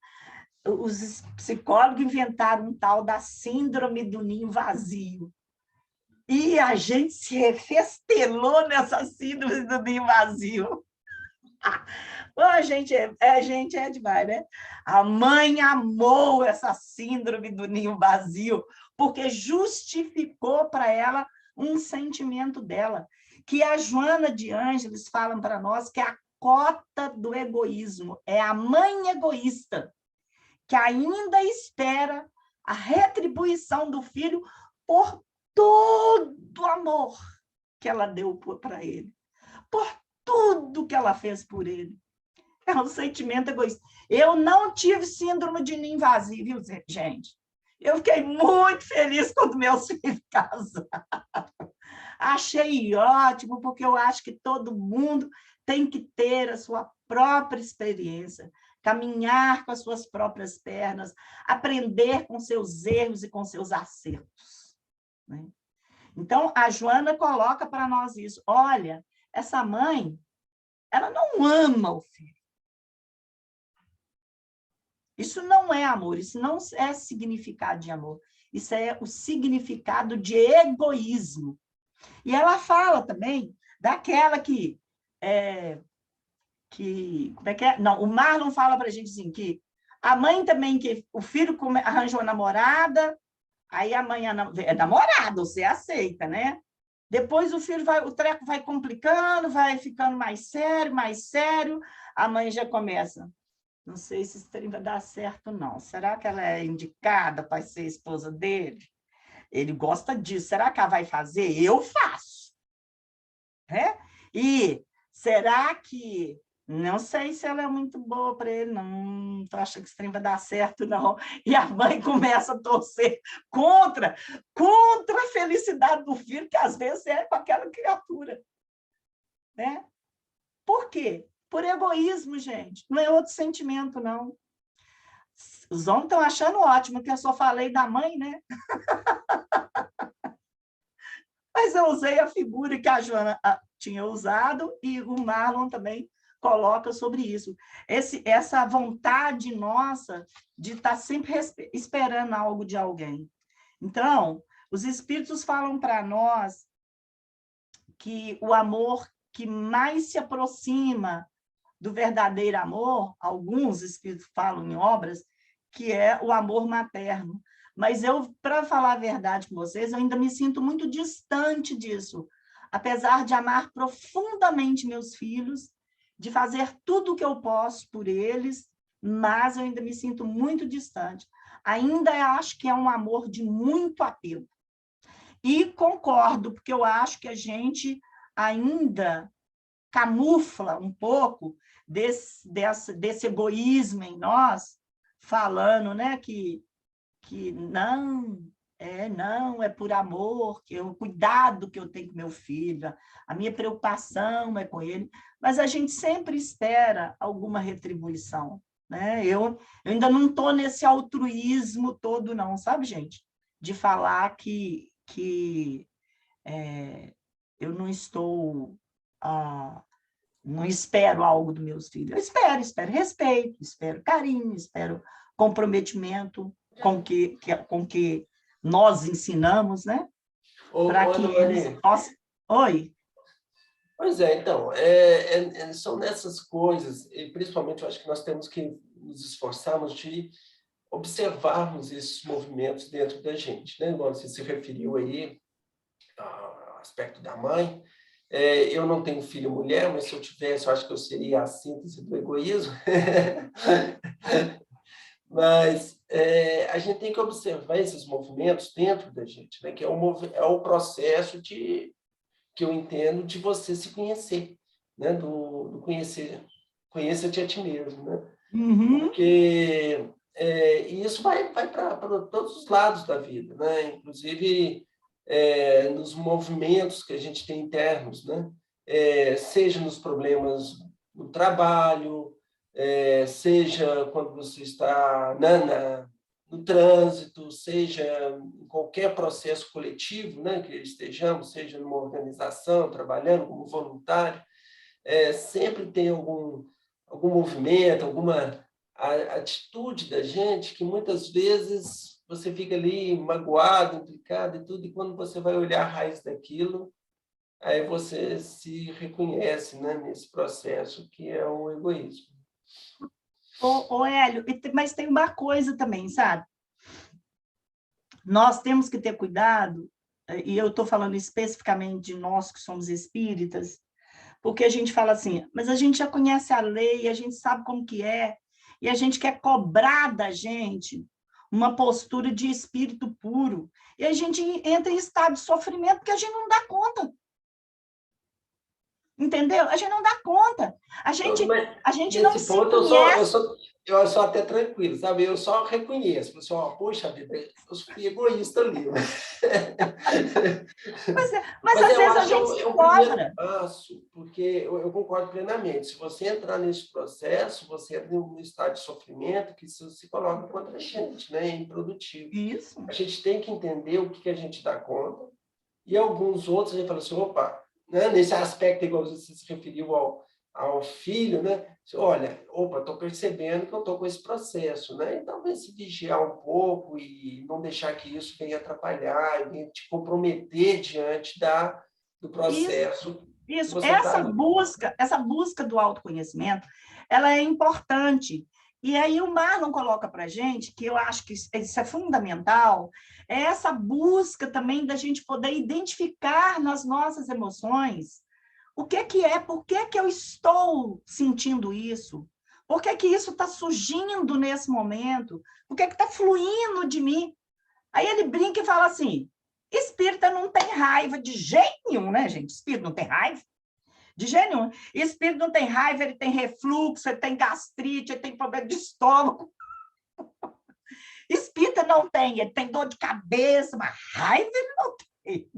Os psicólogos inventaram um tal da síndrome do ninho vazio. E a gente se refestelou nessa síndrome do ninho vazio. A gente é demais, né? A mãe amou essa síndrome do ninho vazio, porque justificou para ela um sentimento dela, que a Joana de Ângeles fala para nós que é a cota do egoísmo, é a mãe egoísta, que ainda espera a retribuição do filho por todo o amor que ela deu para ele, por tudo que ela fez por ele. É um sentimento egoísta. Eu não tive síndrome de ninho vazio, viu, gente? Eu fiquei muito feliz quando meus filhos casaram. Achei ótimo, porque eu acho que todo mundo tem que ter a sua própria experiência, caminhar com as suas próprias pernas, aprender com seus erros e com seus acertos, né? Então, a Joana coloca para nós isso. Olha, essa mãe, ela não ama o filho. Isso não é amor, isso não é significado de amor. Isso é o significado de egoísmo. E ela fala também daquela que como é que é? Não, o Marlon fala para a gente assim, que a mãe também, que o filho arranjou a namorada, aí a mãe é namorada, você aceita, né? Depois o treco vai complicando, vai ficando mais sério, a mãe já começa, não sei se esse trem vai dar certo, não. Será que ela é indicada para ser esposa dele? Ele gosta disso, será que ela vai fazer? Eu faço. É? E será que... Não sei se ela é muito boa para ele, não estou achando que esse trem vai dar certo, não. E a mãe começa a torcer contra a felicidade do filho, que às vezes é com aquela criatura. Né? Por quê? Por egoísmo, gente. Não é outro sentimento, não. Os homens estão achando ótimo, que eu só falei da mãe, né? Mas eu usei a figura que a Joana tinha usado e o Marlon também coloca sobre isso. Essa vontade nossa de estar sempre esperando algo de alguém. Então, os espíritos falam para nós que o amor que mais se aproxima do verdadeiro amor, alguns espíritos falam em obras, que é o amor materno. Mas eu, para falar a verdade com vocês, eu ainda me sinto muito distante disso. Apesar de amar profundamente meus filhos, de fazer tudo o que eu posso por eles, mas eu ainda me sinto muito distante. Ainda acho que é um amor de muito apego. E concordo, porque eu acho que a gente ainda camufla um pouco desse egoísmo em nós, falando, né, que não, é por amor, que o cuidado que eu tenho com meu filho, a minha preocupação é com ele, mas a gente sempre espera alguma retribuição, né? Eu ainda não estou nesse altruísmo todo, não, sabe, gente? De falar que eu não estou... não espero algo dos meus filhos. Eu espero respeito, espero carinho, espero comprometimento com que nós ensinamos, né? Para que eles possam... Oi? Pois é, então, são nessas coisas, e principalmente eu acho que nós temos que nos esforçarmos de observarmos esses movimentos dentro da gente, né? Igual você se referiu aí ao aspecto da mãe. Eu não tenho filho mulher, mas se eu tivesse, eu acho que eu seria a síntese do egoísmo. Mas a gente tem que observar esses movimentos dentro da gente, né? Que é o processo que eu entendo de você se conhecer, né? Do conhecer-te a ti mesmo, né? Uhum. Porque isso vai para todos os lados da vida, né? Inclusive nos movimentos que a gente tem internos, né? Seja nos problemas no trabalho, seja quando você está no trânsito, seja em qualquer processo coletivo, né, que estejamos, seja numa organização, trabalhando como voluntário, sempre tem algum movimento, alguma atitude da gente que muitas vezes você fica ali magoado, implicado e tudo, e quando você vai olhar a raiz daquilo, aí você se reconhece, né, nesse processo que é o egoísmo. Hélio, mas tem uma coisa também, sabe? Nós temos que ter cuidado, e eu estou falando especificamente de nós que somos espíritas, porque a gente fala assim, mas a gente já conhece a lei, a gente sabe como que é, e a gente quer cobrar da gente uma postura de espírito puro, e a gente entra em estado de sofrimento porque a gente não dá conta. Entendeu? A gente não dá conta. A gente não se ponto, conhece. Eu sou até tranquilo, sabe? Eu só reconheço. Pessoal, poxa vida, eu fui egoísta ali. Mas às vezes a gente se cobra. Passo, porque eu concordo plenamente. Se você entrar nesse processo, você entra num estado de sofrimento que isso se coloca contra a gente, né? É improdutivo. Isso. A gente tem que entender o que a gente dá conta, e alguns outros a gente fala assim, opa, né? Nesse aspecto, igual você se referiu ao filho, né? Olha, estou percebendo que eu estou com esse processo, né? Então, talvez se vigiar um pouco e não deixar que isso venha atrapalhar, venha te comprometer diante do processo. Isso. Essa busca do autoconhecimento, ela é importante. E aí o Marlon coloca para a gente, que eu acho que isso é fundamental, é essa busca também da gente poder identificar nas nossas emoções o que é, por que eu estou sentindo isso, por que isso está surgindo nesse momento, por que está fluindo de mim. Aí ele brinca e fala assim, espírita não tem raiva de jeito nenhum, né, gente? Espírito não tem raiva de jeito nenhum. Espírito não tem raiva, ele tem refluxo, ele tem gastrite, ele tem problema de estômago. Espírita não tem, ele tem dor de cabeça, mas raiva ele não tem.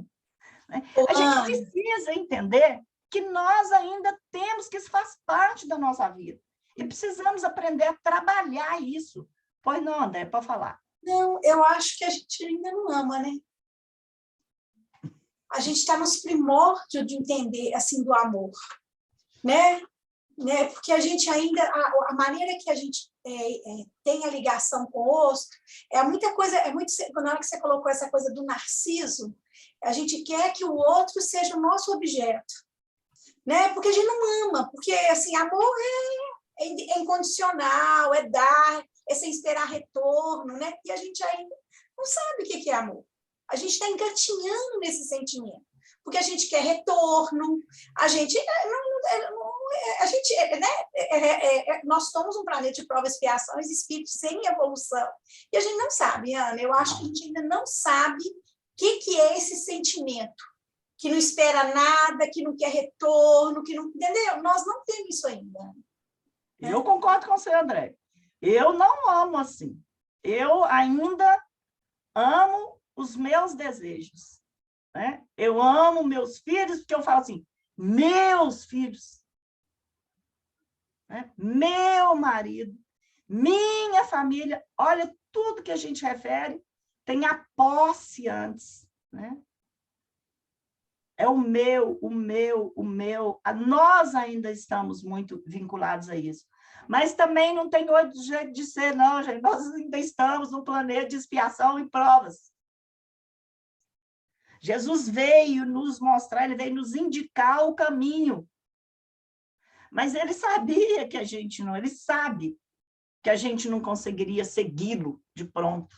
A gente precisa entender que nós ainda temos, que isso faz parte da nossa vida. E precisamos aprender a trabalhar isso. Pois não, André, pode falar. Não, eu acho que a gente ainda não ama, né? A gente está nos primórdios de entender, assim, do amor, né? Porque a gente ainda, a maneira que a gente tem a ligação com o outro, muita coisa, na hora que você colocou essa coisa do narciso, a gente quer que o outro seja o nosso objeto, né? Porque a gente não ama, porque, assim, amor é incondicional, é dar, é sem esperar retorno, né? E a gente ainda não sabe o que é amor. A gente está engatinhando nesse sentimento, porque a gente quer retorno, nós somos um planeta de prova e expiações, espíritos sem evolução, e a gente não sabe, Ana, eu acho que a gente ainda não sabe o que é esse sentimento, que não espera nada, que não quer retorno, que não, entendeu? Nós não temos isso ainda. Eu concordo com você, André. Eu não amo assim. Eu ainda amo os meus desejos, né? Eu amo meus filhos, porque eu falo assim, meus filhos, né? Meu marido, minha família. Olha, tudo que a gente refere tem a posse antes, né? É o meu, o meu, o meu. Nós ainda estamos muito vinculados a isso. Mas também não tem outro jeito de ser, não, gente. Nós ainda estamos num planeta de expiação e provas. Jesus veio nos mostrar, ele veio nos indicar o caminho. Mas ele sabia que a gente não, ele sabe que a gente não conseguiria segui-lo de pronto.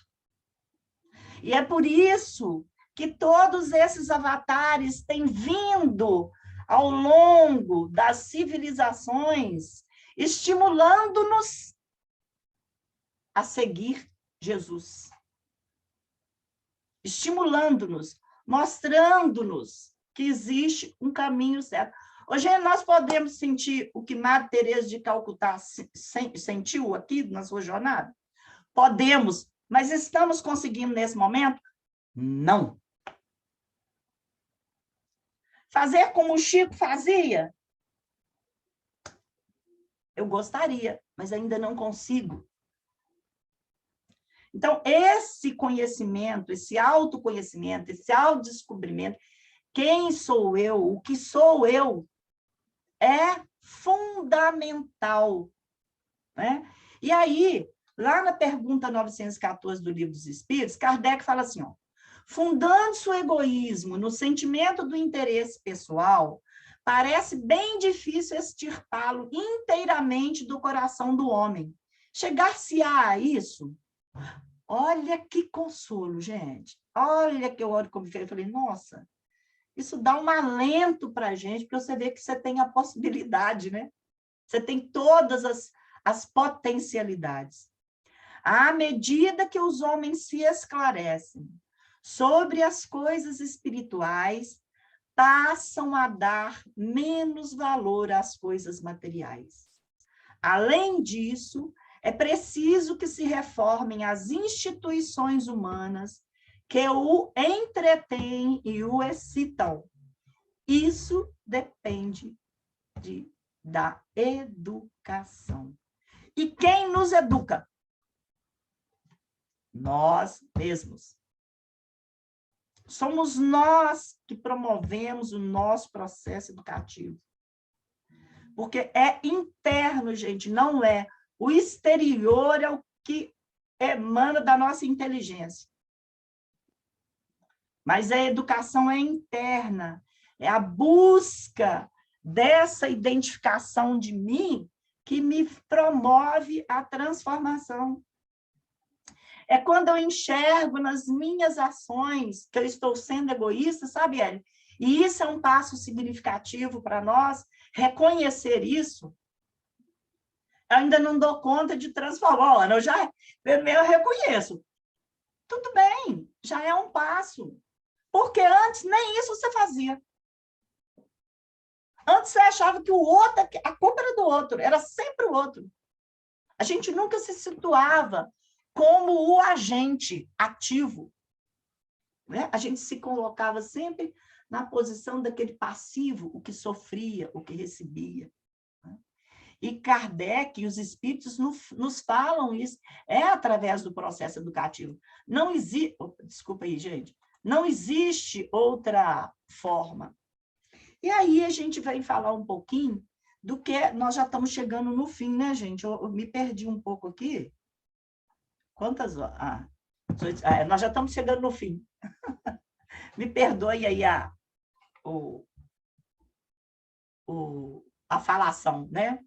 E é por isso que todos esses avatares têm vindo ao longo das civilizações, estimulando-nos a seguir Jesus. Estimulando-nos, mostrando-nos que existe um caminho certo. Hoje nós podemos sentir o que Madre Teresa de Calcutá sentiu aqui na sua jornada? Podemos, mas estamos conseguindo nesse momento? Não. Fazer como o Chico fazia? Eu gostaria, mas ainda não consigo. Então, esse conhecimento, esse autoconhecimento, esse autodescobrimento, quem sou eu, o que sou eu, é fundamental, né? E aí, lá na pergunta 914 do Livro dos Espíritos, Kardec fala assim, ó, fundando-se o egoísmo no sentimento do interesse pessoal, parece bem difícil extirpá-lo inteiramente do coração do homem. Chegar-se-á a isso? Olha que consolo, gente. Olha que eu olho como eu falei, nossa, isso dá um alento para a gente, porque você vê que você tem a possibilidade, né? Você tem todas as potencialidades. À medida que os homens se esclarecem sobre as coisas espirituais, passam a dar menos valor às coisas materiais. Além disso, é preciso que se reformem as instituições humanas que o entretêm e o excitam. Isso depende da educação. E quem nos educa? Nós mesmos. Somos nós que promovemos o nosso processo educativo. Porque é interno, gente, não é. O exterior é o que emana da nossa inteligência. Mas a educação é interna, é a busca dessa identificação de mim que me promove a transformação. É quando eu enxergo nas minhas ações que eu estou sendo egoísta, sabe, Eli? E isso é um passo significativo para nós, reconhecer isso. Eu ainda não dou conta de transformar, eu reconheço. Tudo bem, já é um passo. Porque antes nem isso você fazia. Antes você achava que o outro, a culpa era do outro, era sempre o outro. A gente nunca se situava como o agente ativo, né? A gente se colocava sempre na posição daquele passivo, o que sofria, o que recebia, né? E Kardec e os espíritos nos falam isso, é através do processo educativo. Não existe, desculpa aí, gente, não existe outra forma. E aí a gente vai falar um pouquinho do que nós já estamos chegando no fim, né, gente? Eu me perdi um pouco aqui. Quantas horas? Nós já estamos chegando no fim. Me perdoe aí a falação, né?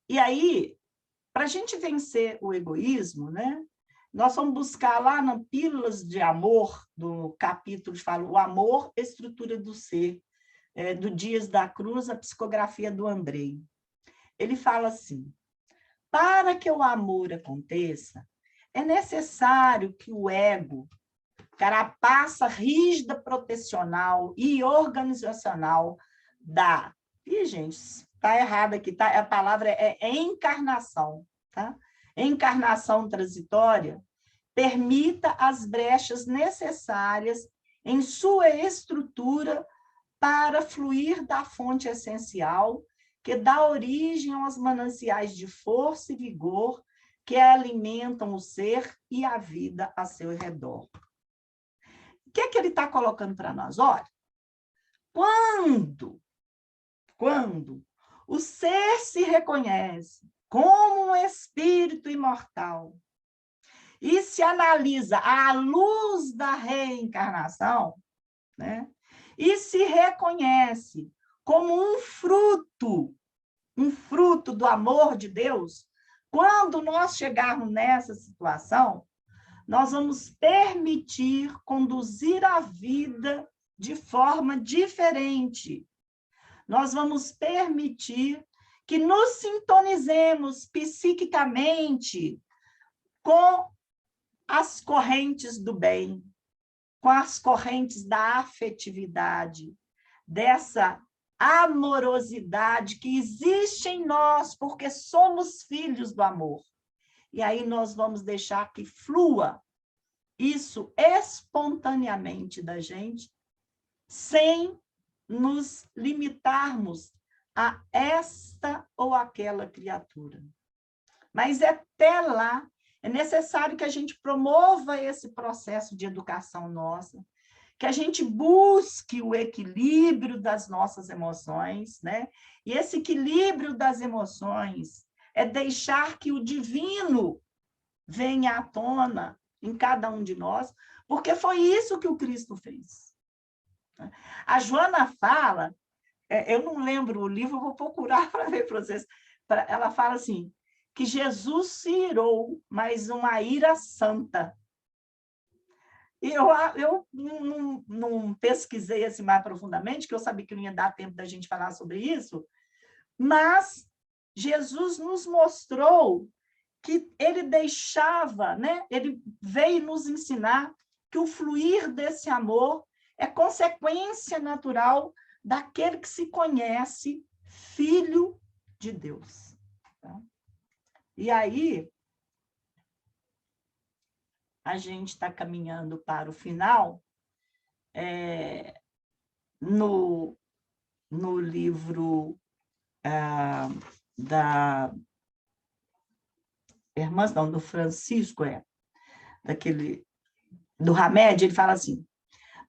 E aí, para a gente vencer o egoísmo, né? Nós vamos buscar lá na Pílulas de Amor, do capítulo que fala o amor, estrutura do ser, do Dias da Cruz, a psicografia do Andrei. Ele fala assim: para que o amor aconteça, é necessário que o ego, carapaça rígida, protecional e organizacional da... Ih, gente, está errado aqui, tá? A palavra é encarnação, tá? Encarnação transitória permita as brechas necessárias em sua estrutura para fluir da fonte essencial que dá origem aos mananciais de força e vigor que alimentam o ser e a vida a seu redor. O que é que ele está colocando para nós? Olha, quando o ser se reconhece como um espírito imortal e se analisa à luz da reencarnação, né? E se reconhece como um fruto do amor de Deus, quando nós chegarmos nessa situação, nós vamos permitir conduzir a vida de forma diferente. Nós vamos permitir que nos sintonizemos psiquicamente com as correntes do bem, com as correntes da afetividade, dessa amorosidade que existe em nós, porque somos filhos do amor. E aí nós vamos deixar que flua isso espontaneamente da gente, sem nos limitarmos a esta ou aquela criatura. Mas até lá, é necessário que a gente promova esse processo de educação nossa, que a gente busque o equilíbrio das nossas emoções, né? E esse equilíbrio das emoções é deixar que o divino venha à tona em cada um de nós, porque foi isso que o Cristo fez. A Joana fala, eu não lembro o livro, vou procurar para ver para vocês, ela fala assim, que Jesus se irou, mas uma ira santa. E eu não pesquisei assim mais profundamente, que eu sabia que não ia dar tempo da gente falar sobre isso, mas Jesus nos mostrou que ele deixava, né? Ele veio nos ensinar que o fluir desse amor é consequência natural daquele que se conhece filho de Deus. Tá? E aí, a gente está caminhando para o final, no livro da Irmãs, não, do Francisco, do Hamed, ele fala assim,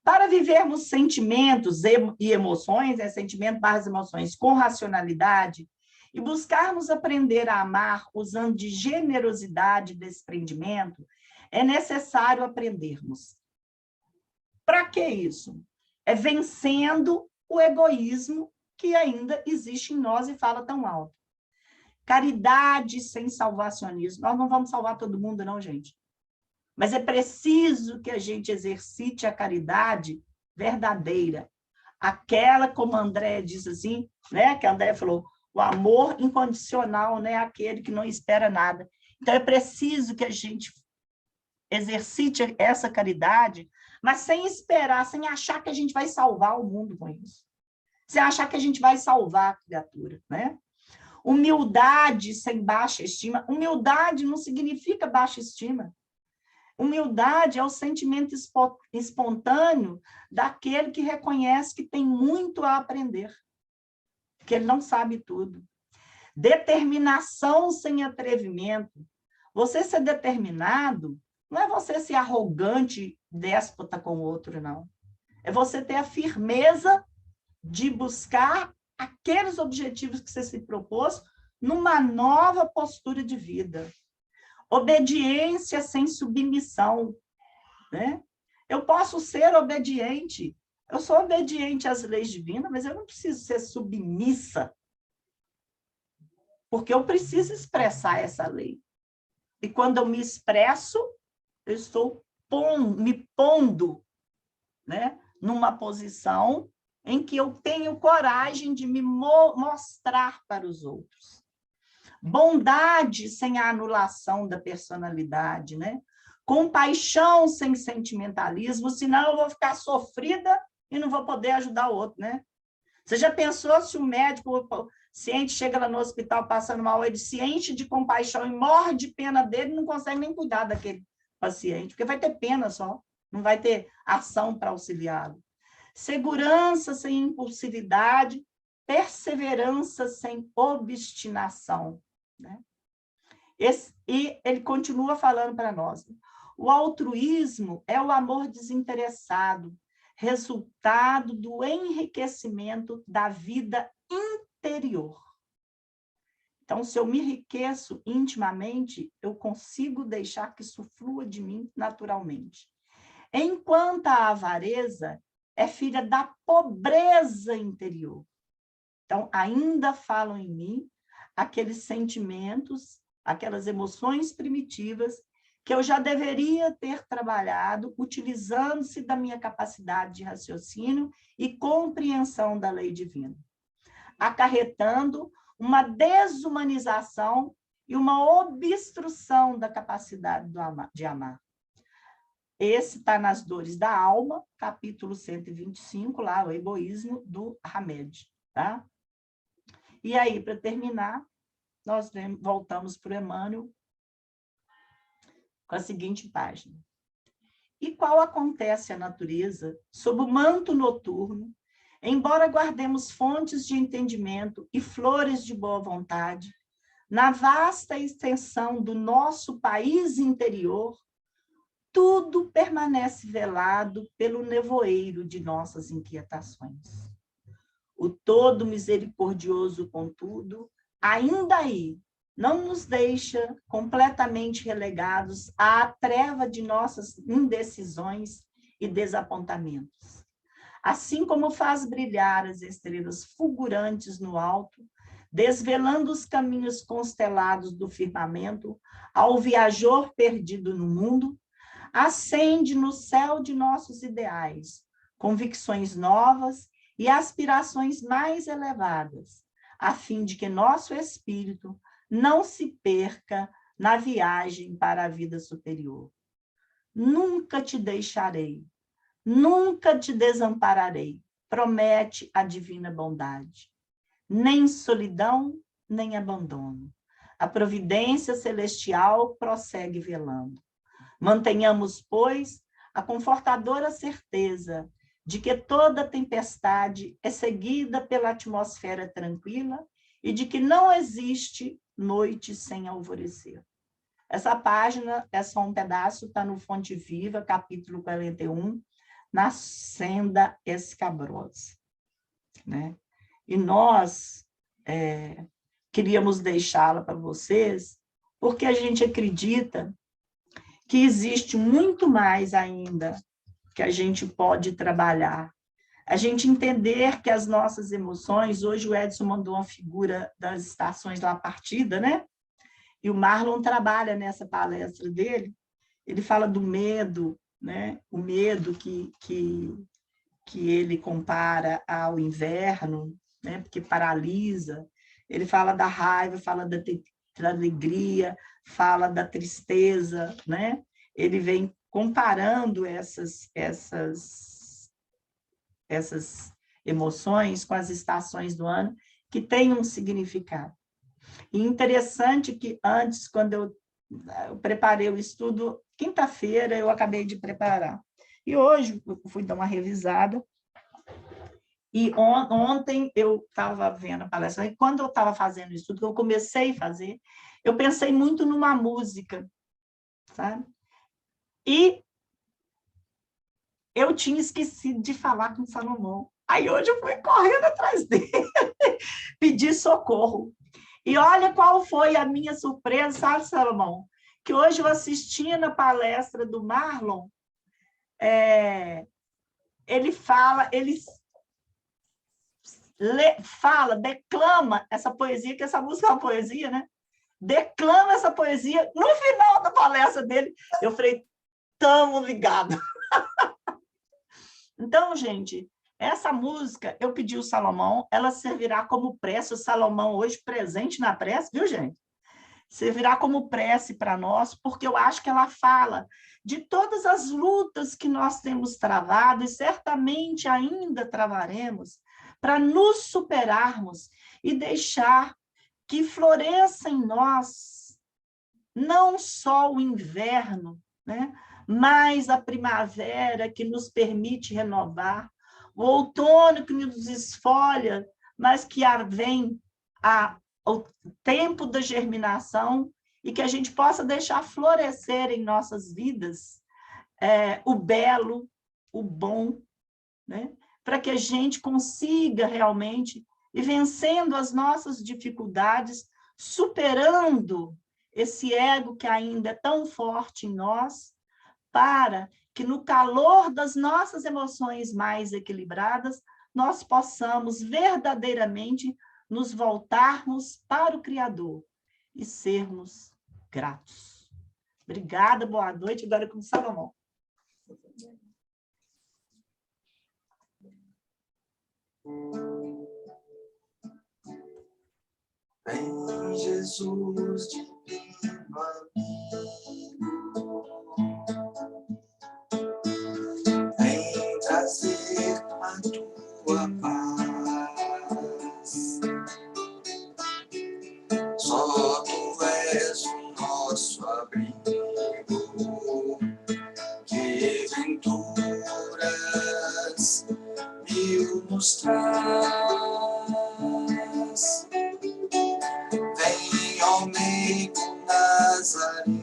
para vivermos sentimentos e emoções, sentimento barra emoções com racionalidade, e buscarmos aprender a amar usando de generosidade e desprendimento, é necessário aprendermos. Para que isso? É vencendo o egoísmo que ainda existe em nós e fala tão alto. Caridade sem salvacionismo. Nós não vamos salvar todo mundo, não, gente. Mas é preciso que a gente exercite a caridade verdadeira. Aquela, como André diz assim, né? Que a André falou, o amor incondicional, né? Aquele que não espera nada. Então, é preciso que a gente exercite essa caridade, mas sem esperar, sem achar que a gente vai salvar o mundo com isso. Sem achar que a gente vai salvar a criatura, né? Humildade sem baixa estima. Humildade não significa baixa estima. Humildade é o sentimento espontâneo daquele que reconhece que tem muito a aprender. porque ele não sabe tudo. Determinação sem atrevimento. Você ser determinado não é você ser arrogante, déspota com o outro, não. É você ter a firmeza de buscar aqueles objetivos que você se propôs numa nova postura de vida. Obediência sem submissão, né? Eu posso ser obediente, eu sou obediente às leis divinas, mas eu não preciso ser submissa, porque eu preciso expressar essa lei. E quando eu me expresso, eu estou me pondo, né, numa posição em que eu tenho coragem de me mostrar para os outros. Bondade sem a anulação da personalidade, né? Compaixão sem sentimentalismo, senão eu vou ficar sofrida e não vou poder ajudar o outro, né? Você já pensou se o médico, o paciente chega lá no hospital passando mal, ele se enche de compaixão e morre de pena dele, não consegue nem cuidar daquele paciente, porque vai ter pena só, não vai ter ação para auxiliá-lo. Segurança sem impulsividade, perseverança sem obstinação, né? E ele continua falando para nós. O altruísmo é o amor desinteressado, resultado do enriquecimento da vida interior. Então, se eu me enriqueço intimamente, eu consigo deixar que isso flua de mim naturalmente. Enquanto a avareza é filha da pobreza interior. Então, ainda falam em mim aqueles sentimentos, aquelas emoções primitivas que eu já deveria ter trabalhado utilizando-se da minha capacidade de raciocínio e compreensão da lei divina, acarretando uma desumanização e uma obstrução da capacidade de amar. Esse está nas Dores da Alma, capítulo 125, lá, o egoísmo do Hamed, tá? E aí, para terminar, nós voltamos para o Emmanuel com a seguinte página. E qual acontece a natureza sob o manto noturno, embora guardemos fontes de entendimento e flores de boa vontade, na vasta extensão do nosso país interior, tudo permanece velado pelo nevoeiro de nossas inquietações. O todo misericordioso, contudo, ainda aí, não nos deixa completamente relegados à treva de nossas indecisões e desapontamentos. Assim como faz brilhar as estrelas fulgurantes no alto, desvelando os caminhos constelados do firmamento ao viajor perdido no mundo, acende no céu de nossos ideais, convicções novas e aspirações mais elevadas, a fim de que nosso espírito não se perca na viagem para a vida superior. Nunca te deixarei, nunca te desampararei, promete a divina bondade. Nem solidão, nem abandono. A providência celestial prossegue velando. Mantenhamos, pois, a confortadora certeza de que toda tempestade é seguida pela atmosfera tranquila e de que não existe noite sem alvorecer. Essa página é só um pedaço, está no Fonte Viva, capítulo 41, na Senda Escabrosa, né? E nós queríamos deixá-la para vocês, porque a gente acredita que existe muito mais ainda que a gente pode trabalhar. A gente entender que as nossas emoções, hoje o Edson mandou uma figura das estações lá partida, né? E o Marlon trabalha nessa palestra dele, ele fala do medo, né? O medo que ele compara ao inverno, né? Porque paralisa. Ele fala da raiva, fala da alegria, fala da tristeza, né? Ele vem comparando essas emoções com as estações do ano que têm um significado. E interessante que antes, quando eu preparei o estudo, quinta-feira eu acabei de preparar. E hoje eu fui dar uma revisada E ontem eu estava vendo a palestra, e quando eu estava fazendo isso tudo, que eu comecei a fazer, eu pensei muito numa música, sabe? E eu tinha esquecido de falar com Salomão. Aí hoje eu fui correndo atrás dele, pedir socorro. E olha qual foi a minha surpresa, sabe, Salomão? Que hoje eu assisti na palestra do Marlon, ele fala, declama essa poesia, que essa música é uma poesia, né? Declama essa poesia no final da palestra dele. Eu falei, tamo ligado. Então, gente, essa música, eu pedi o Salomão, ela servirá como prece, o Salomão hoje presente na prece, viu, gente? Servirá como prece para nós, porque eu acho que ela fala de todas as lutas que nós temos travado e certamente ainda travaremos para nos superarmos e deixar que floresça em nós não só o inverno, né? Mas a primavera que nos permite renovar, o outono que nos esfolha, mas que vem o tempo da germinação e que a gente possa deixar florescer em nossas vidas o belo, o bom, né? Para que a gente consiga realmente ir vencendo as nossas dificuldades, superando esse ego que ainda é tão forte em nós, para que no calor das nossas emoções mais equilibradas, nós possamos verdadeiramente nos voltarmos para o Criador e sermos gratos. Obrigada, boa noite. Agora com o Salomão. Vem, Jesus divino amigo, vem trazer a tua paz. Só tu és o nosso abrigo, que venturas mil nos traz. Vem, ó meigo Nazareno,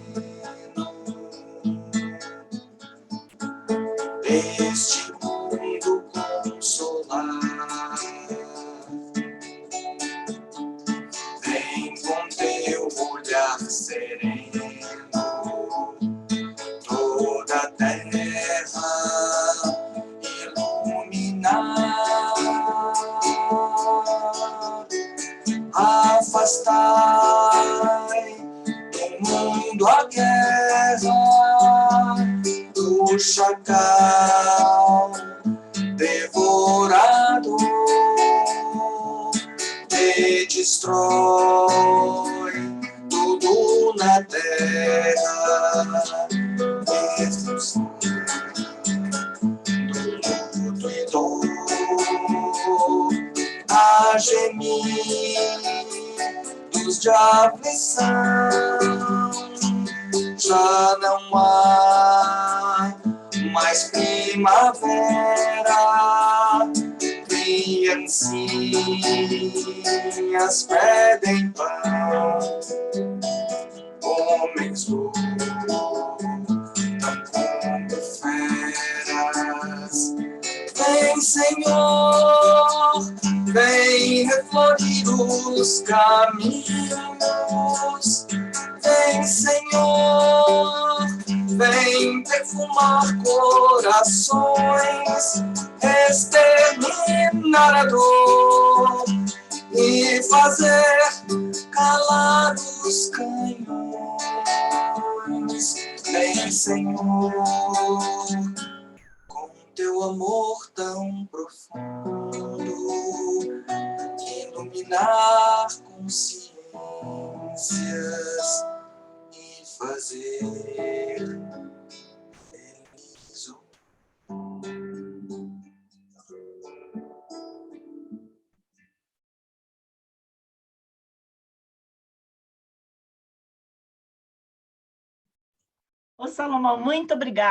este mundo consolar. Vem com teu olhar sereno, toda a terra iluminar. Afastai do mundo a guerra, do chacal devorador, que destrói tudo na terra, luto e dor, a gemidos de aflição. Já não há mais primavera, criancinhas pedem pão, homens lutam como feras. Vem, Senhor, vem reflorir os caminhos. Vem, Senhor, vem perfumar corações, exterminar a dor e fazer calar os canhões. Vem, Senhor, com teu amor tão profundo, iluminar consciências e fazer feliz o Ô, Salomão, muito obrigada.